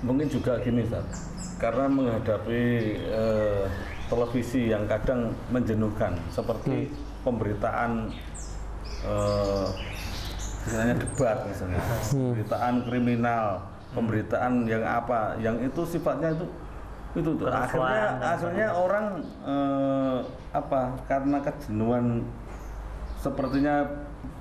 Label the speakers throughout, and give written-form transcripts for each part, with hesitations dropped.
Speaker 1: Mungkin juga gini, Ustaz. Karena menghadapi televisi yang kadang menjenuhkan, seperti pemberitaan misalnya debat, misalnya pemberitaan kriminal, pemberitaan yang apa, yang itu sifatnya itu tuh. Akhirnya orang karena kejenuhan sepertinya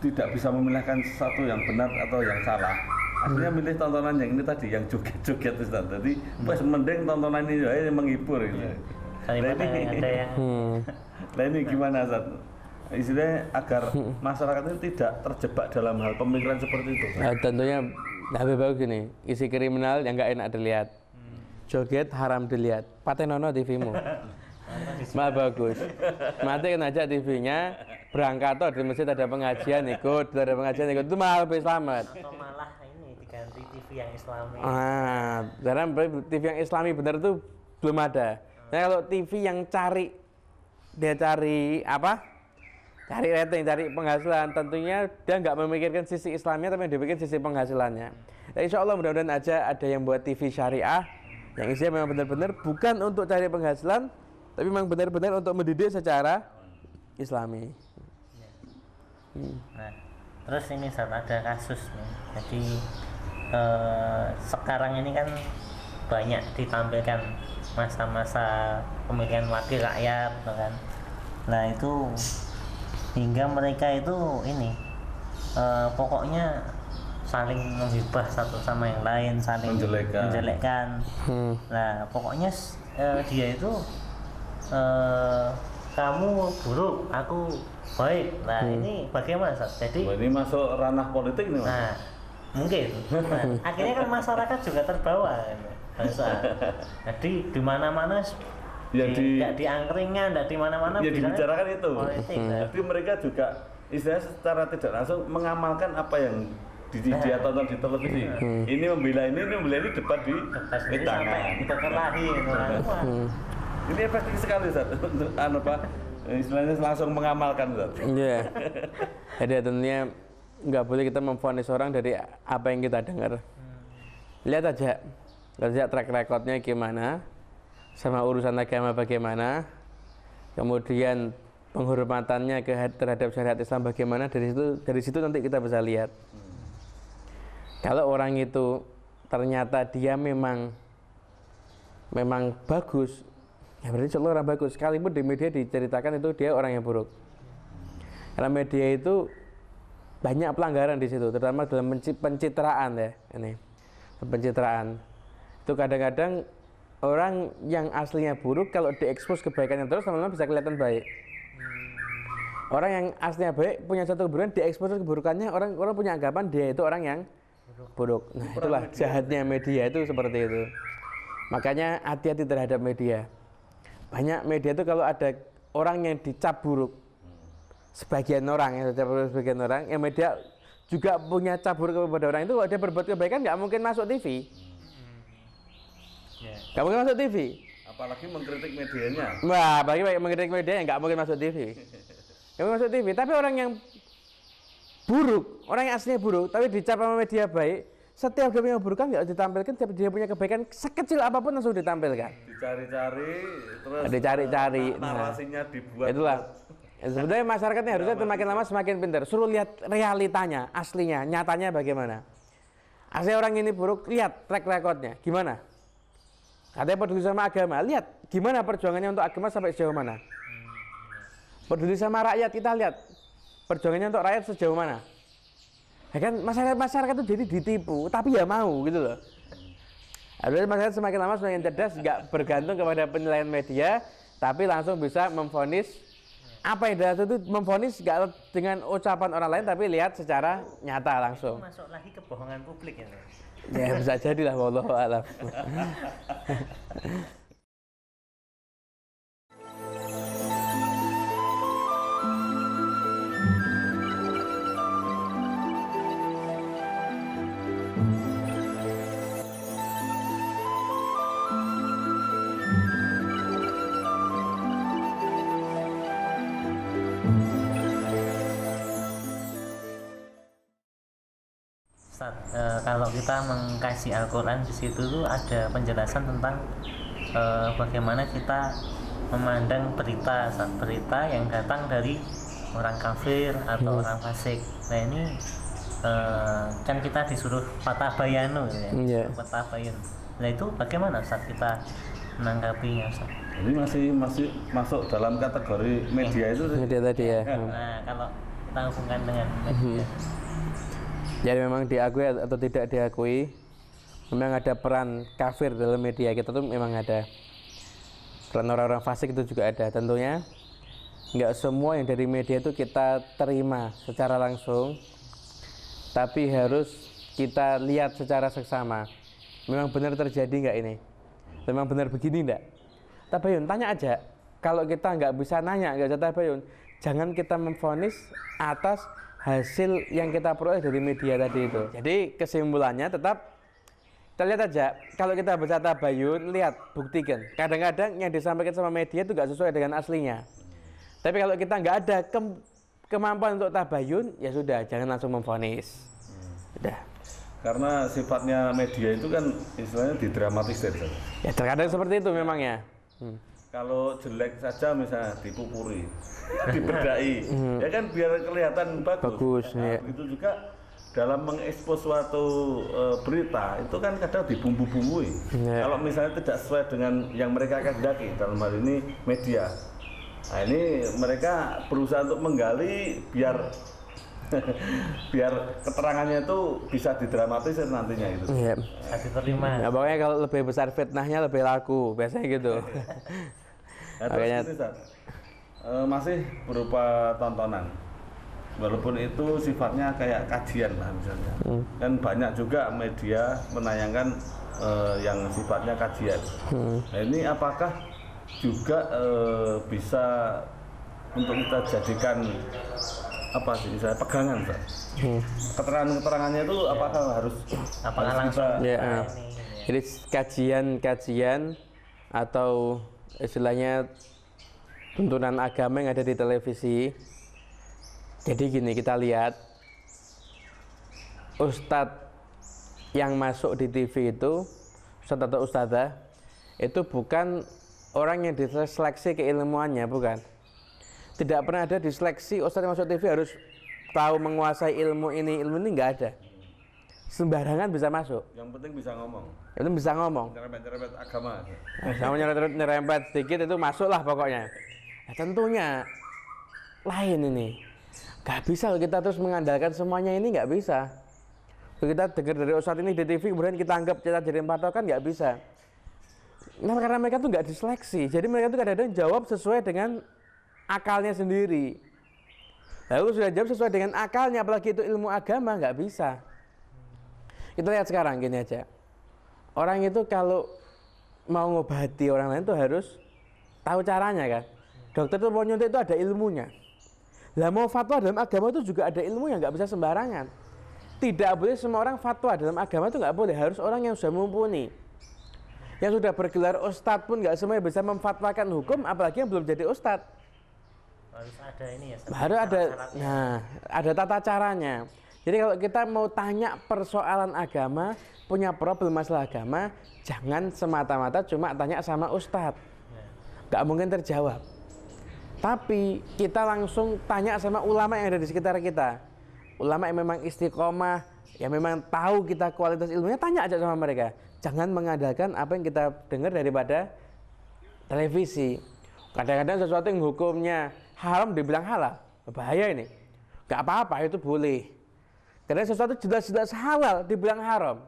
Speaker 1: tidak bisa memilihkan sesuatu yang benar atau yang salah, akhirnya milih tontonan yang ini tadi, yang joget-joget itu tadi. Jadi pas mending tontonan ini ya menghibur gitu. Nah ini gimana, Ustaz? Istilahnya agar masyarakat ini tidak terjebak dalam hal pemikiran seperti itu.
Speaker 2: Nah, tentunya lebih bagus gini, isi kriminal yang nggak enak dilihat, joget haram dilihat, patenono TV-mu. Malah bagus. Mati kan aja TV-nya, berangkat toh di masjid ada pengajian ikut, itu malah lebih selamat.
Speaker 3: Atau malah ini diganti TV yang Islami.
Speaker 2: Karena TV yang Islami benar itu belum ada. Nah kalau TV yang cari rating, cari penghasilan, tentunya dia nggak memikirkan sisi Islamnya, tapi dia bikin sisi penghasilannya. Nah, insya Allah mudah-mudahan aja ada yang buat TV syariah yang isinya memang benar-benar bukan untuk cari penghasilan, tapi memang benar-benar untuk mendidik secara Islami.
Speaker 3: Nah, terus ini ada kasus nih. Jadi sekarang ini kan banyak ditampilkan masa-masa pemilihan wakil rakyat, kan? Nah itu hingga mereka itu ini pokoknya saling menghibah satu sama yang lain, saling menjelekkan. Nah pokoknya dia itu kamu buruk, aku baik. Nah ini bagaimana, Ustaz? Jadi
Speaker 1: ini masuk ranah politik nih, Mas.
Speaker 3: Nah mungkin akhirnya kan masyarakat juga terbawa kan, jadi di mana-mana
Speaker 1: ya
Speaker 3: di angkringan, di mana-mana
Speaker 1: ya dibicarakan itu
Speaker 3: politik,
Speaker 1: tapi mereka juga istilahnya secara tidak langsung mengamalkan apa yang dia tonton di televisi. Ini membela ini debat di tangan
Speaker 3: berkelahi gitu kan.
Speaker 1: Ini efektif sekali, Ustaz, untuk istilahnya langsung mengamalkan, Ustaz.
Speaker 2: Iya. Jadi tentunya nggak boleh kita memvonis orang dari apa yang kita dengar. Lihat aja track recordnya gimana, sama urusan agama bagaimana, kemudian penghormatannya terhadap syariat Islam bagaimana. Dari situ nanti kita bisa lihat. Kalau orang itu ternyata dia memang bagus, ya berarti insya Allah orang bagus. Sekalipun di media diceritakan itu dia orang yang buruk. Karena media itu banyak pelanggaran di situ, terutama dalam pencitraan ya. Ini pencitraan itu kadang-kadang orang yang aslinya buruk kalau diekspos kebaikannya terus lama-lama bisa kelihatan baik. Orang yang aslinya baik punya satu keburukan, diekspos keburukannya, orang punya anggapan dia itu orang yang buruk. Nah itulah jahatnya media itu seperti itu. Makanya hati-hati terhadap media. Banyak media itu kalau ada orang yang dicap buruk, sebagian orang yang media juga punya cap buruk kepada orang itu, kalau dia berbuat kebaikan nggak mungkin masuk TV. Nggak mungkin masuk TV.
Speaker 1: Apalagi mengkritik medianya.
Speaker 2: Wah, apalagi mengkritik media yang nggak mungkin masuk TV. Nggak mungkin masuk TV. Tapi orang yang buruk, orang yang aslinya buruk, tapi dicap sama media baik, setiap dia punya keburukan nggak ditampilkan, setiap dia punya kebaikan sekecil apapun langsung ditampilkan. Dicari-cari,
Speaker 1: narasinya dibuat.
Speaker 2: Itulah. Sebenarnya masyarakatnya harusnya semakin lama semakin pintar. Suruh lihat realitanya, aslinya, nyatanya bagaimana. Asli orang ini buruk, lihat track recordnya, gimana? Katanya peduli sama agama, lihat gimana perjuangannya untuk agama sampai sejauh mana. Peduli sama rakyat, kita lihat perjuangannya untuk rakyat sejauh mana. Ya kan masyarakat itu jadi ditipu, tapi ya mau gitu loh. Harusnya masyarakat semakin lama semakin cerdas, nggak bergantung kepada penilaian media, tapi langsung bisa memvonis. Apa yang dia itu memvonis nggak dengan ucapan orang lain, tapi lihat secara nyata langsung.
Speaker 3: Itu masuk lagi kebohongan publik ya.
Speaker 2: Ya bisa jadilah, wallahu a'lam.
Speaker 3: Ustaz, kalau kita mengkaji Al-Quran di situ tuh ada penjelasan tentang bagaimana kita memandang berita yang datang dari orang kafir atau orang fasik. Nah ini kan kita disuruh fatabayanu ya, fatabayun. Nah itu bagaimana Ustaz kita menanggapinya Ustaz?
Speaker 1: Ini masih masuk dalam kategori media itu.
Speaker 2: Media tadi ya.
Speaker 3: Nah kalau kita hubungkan dengan media.
Speaker 2: Jadi memang diakui atau tidak diakui, memang ada peran kafir dalam media kita tuh memang ada. Peran orang-orang fasik itu juga ada. Tentunya nggak semua yang dari media itu kita terima secara langsung, tapi harus kita lihat secara seksama. Memang benar terjadi nggak ini? Memang benar begini nggak? Tabayun, tanya aja. Kalau kita nggak bisa nanya, nggak bisa tabayun, jangan kita memvonis atas hasil yang kita peroleh dari media tadi itu. Jadi kesimpulannya tetap kita lihat aja. Kalau kita baca tabayun, lihat, buktikan. Kadang-kadang yang disampaikan sama media itu nggak sesuai dengan aslinya. Tapi kalau kita nggak ada kemampuan untuk tabayun, ya sudah, jangan langsung memvonis. Sudah.
Speaker 1: Karena sifatnya media itu kan istilahnya didramatisir.
Speaker 2: Ya terkadang seperti itu memang ya.
Speaker 1: Kalau jelek saja misalnya dipupuri, diberdai, ya kan biar kelihatan bagus. Nah, begitu juga dalam mengekspos suatu berita itu kan kadang dibumbu-bumbui. Kalau misalnya tidak sesuai dengan yang mereka kehendaki, dalam hal ini media. Nah ini mereka berusaha untuk menggali biar keterangannya itu bisa didramatisir nantinya itu.
Speaker 2: Iya.
Speaker 3: Bisa diterima.
Speaker 2: Nah, pokoknya kalau lebih besar fitnahnya lebih laku, biasanya gitu.
Speaker 1: Nah, terus ini, masih berupa tontonan. Walaupun itu sifatnya kayak kajian lah misalnya. Kan banyak juga media menayangkan yang sifatnya kajian. Nah ini apakah juga bisa untuk kita jadikan apa sih misalnya pegangan, Pak? Keterangannya itu apakah harus
Speaker 3: langsung
Speaker 2: ya, jadi kajian atau istilahnya tuntunan agama yang ada di televisi. Jadi gini, kita lihat ustadz yang masuk di TV itu, ustadz atau ustadzah itu bukan orang yang diseleksi keilmuannya, bukan. Tidak pernah ada diseleksi ustadz yang masuk TV harus tahu menguasai ilmu ini nggak ada. Sembarangan bisa masuk.
Speaker 1: Yang penting bisa ngomong.
Speaker 2: Itu bisa ngomong.
Speaker 1: Nyerempet agama.
Speaker 2: Sama nyerempet sedikit itu masuklah pokoknya. Nah, tentunya lain ini. Gak bisa kita terus mengandalkan semuanya ini, nggak bisa. Kita dengar dari ustadz ini di TV kemudian kita anggap kita jadi patokan, nggak bisa. Nah, karena mereka tuh nggak diseleksi, jadi mereka tuh kadang-kadang jawab sesuai dengan akalnya sendiri. Lalu sudah jawab sesuai dengan akalnya, apalagi itu ilmu agama, nggak bisa. Kita lihat sekarang gini aja. Orang itu kalau mau ngobati orang lain tuh harus tahu caranya kan. Dokter tuh mau nyuntik itu ada ilmunya. Lah mau fatwa dalam agama itu juga ada ilmunya, nggak bisa sembarangan. Tidak boleh semua orang fatwa dalam agama itu nggak boleh, harus orang yang sudah mumpuni. Yang sudah bergelar ustadz pun nggak semuanya bisa memfatwakan hukum, apalagi yang belum jadi ustadz.
Speaker 3: Harus ada ini ya.
Speaker 2: Harus ada, nah ada tata caranya. Jadi kalau kita mau tanya persoalan agama, punya problem masalah agama, jangan semata-mata cuma tanya sama ustadz. Nggak mungkin terjawab. Tapi kita langsung tanya sama ulama yang ada di sekitar kita. Ulama yang memang istiqomah, yang memang tahu kita kualitas ilmunya, tanya aja sama mereka. Jangan mengandalkan apa yang kita dengar daripada televisi. Kadang-kadang sesuatu yang hukumnya haram dibilang halal, bahaya ini. Gak apa-apa, itu boleh. Karena sesuatu jelas-jelas halal dibilang haram.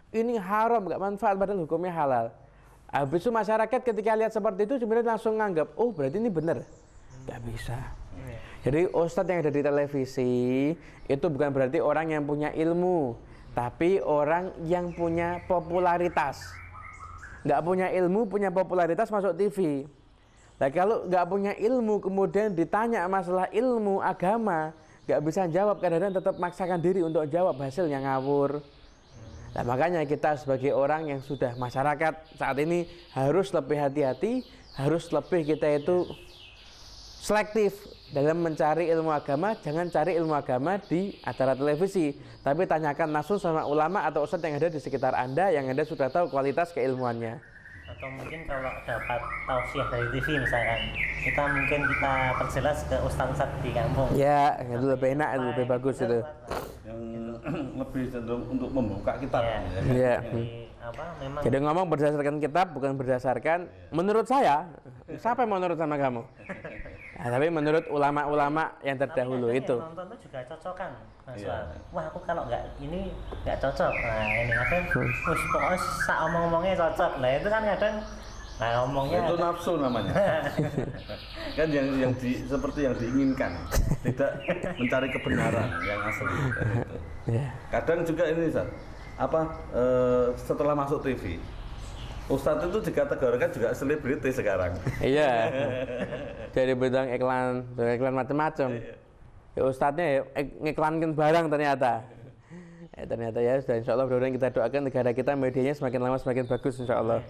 Speaker 2: Ini haram, gak manfaat, padahal hukumnya halal. Habis itu masyarakat ketika lihat seperti itu sebenarnya langsung nganggap, oh berarti ini benar. Gak bisa. Jadi ustadz yang ada di televisi itu bukan berarti orang yang punya ilmu, tapi orang yang punya popularitas. Nggak punya ilmu, punya popularitas masuk TV. Nah kalau nggak punya ilmu kemudian ditanya masalah ilmu agama, nggak bisa jawab, kadang-kadang tetap maksakan diri untuk jawab, hasilnya ngawur. Nah makanya kita sebagai orang yang sudah masyarakat saat ini harus lebih hati-hati, harus lebih kita itu selektif dalam mencari ilmu agama, jangan cari ilmu agama di acara televisi, tapi tanyakan langsung sama ulama atau ustadz yang ada di sekitar Anda, yang Anda sudah tahu kualitas keilmuannya.
Speaker 3: Atau mungkin kalau dapat tausiah dari TV misalkan, kita perjelas ke ustadz-ustadz di kampung.
Speaker 2: Ya, itu lebih enak, itu lebih bagus itu.
Speaker 1: Yang lebih cenderung untuk membuka kitab.
Speaker 3: Ya.
Speaker 2: Iya.
Speaker 3: Memang
Speaker 2: Jadi ngomong berdasarkan kitab, bukan berdasarkan menurut saya. Siapa yang mau nurut sama kamu? Nah, tapi menurut ulama-ulama yang terdahulu
Speaker 3: tapi
Speaker 2: itu.
Speaker 3: yang nonton tuh juga cocokan, Mas
Speaker 1: Iya.
Speaker 3: Wah, aku kalau ini nggak cocok. Nah, ini kadang, pokoknya sak omong-omongnya cocok. Nah, itu kan kadang, nah ngomongnya
Speaker 1: Itu nafsu namanya. Kan yang seperti yang diinginkan, tidak mencari kebenaran yang asli. Gitu.
Speaker 2: Ya.
Speaker 1: Kadang juga ini Ustaz, setelah masuk TV, Ustadz itu dikategorikan juga selebriti sekarang.
Speaker 2: Iya. Dari bidang iklan macam-macam. Ya ustadznya ya ngiklankan barang ternyata. Ternyata ya sudah, insya Allah mudah-mudahan kita doakan negara kita medianya semakin lama semakin bagus insya Allah.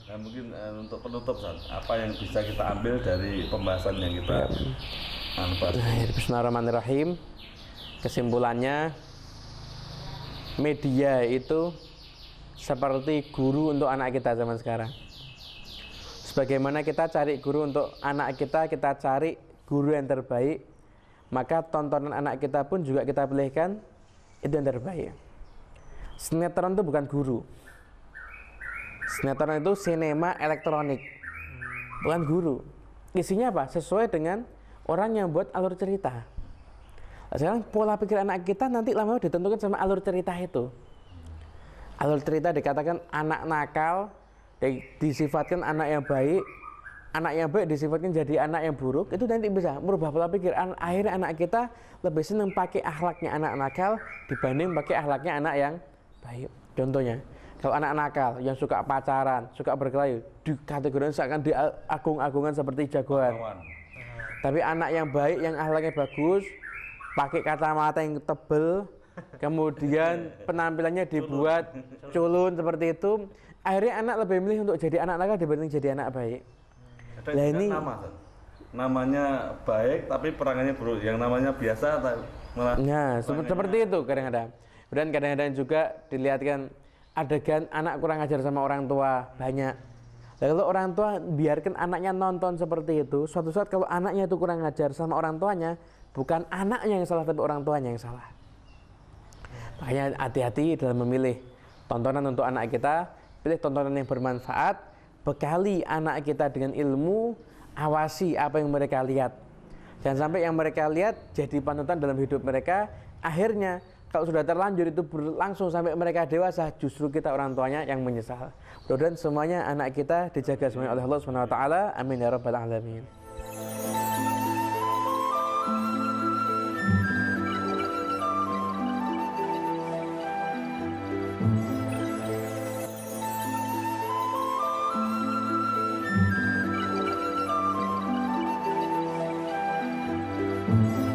Speaker 1: Nah, mungkin untuk penutup Ustaz, apa yang bisa kita ambil dari pembahasan yang kita bahas?
Speaker 2: Bismillahirrahmanirrahim. Kesimpulannya, media itu seperti guru untuk anak kita zaman sekarang. Sebagaimana kita cari guru untuk anak kita cari guru yang terbaik, maka tontonan anak kita pun juga kita pilihkan itu yang terbaik. Sinetron itu bukan guru. Sinetron itu sinema elektronik, bukan guru. Isinya apa? Sesuai dengan orang yang buat alur cerita. Sekarang pola pikir anak kita nanti lama-lama ditentukan sama alur cerita itu. Alur cerita dikatakan anak nakal, disifatkan anak yang baik disifatkan jadi anak yang buruk, itu nanti bisa merubah pola pikir. Akhirnya anak kita lebih senang pakai akhlaknya anak nakal dibanding pakai akhlaknya anak yang baik. Contohnya, kalau anak nakal yang suka pacaran, suka berkelahi, dikategorikan seakan diagung-agungan seperti jagoan. Tapi anak yang baik, yang akhlaknya bagus, pakai kacamata yang tebel, kemudian penampilannya dibuat culun seperti itu, akhirnya anak lebih milih untuk jadi anak nakal dibanding jadi anak baik.
Speaker 1: Nah, ini namanya baik tapi perangannya buruk, yang namanya biasa malah.
Speaker 2: Nah, seperti itu kadang-kadang. Dan kadang-kadang juga dilihatkan adegan anak kurang ajar sama orang tua banyak. Lalu kalau orang tua biarkan anaknya nonton seperti itu, suatu saat kalau anaknya itu kurang ajar sama orang tuanya, bukan anaknya yang salah tapi orang tuanya yang salah. Makanya hati-hati dalam memilih tontonan untuk anak kita. Pilih tontonan yang bermanfaat, bekali anak kita dengan ilmu, awasi apa yang mereka lihat. Jangan sampai yang mereka lihat jadi panutan dalam hidup mereka. Akhirnya kalau sudah terlanjur itu berlangsung sampai mereka dewasa, justru kita orang tuanya yang menyesal. Mudah-mudahan semuanya anak kita dijaga semuanya oleh Allah Subhanahu wa taala. Amin ya rabbal alamin. Thank you.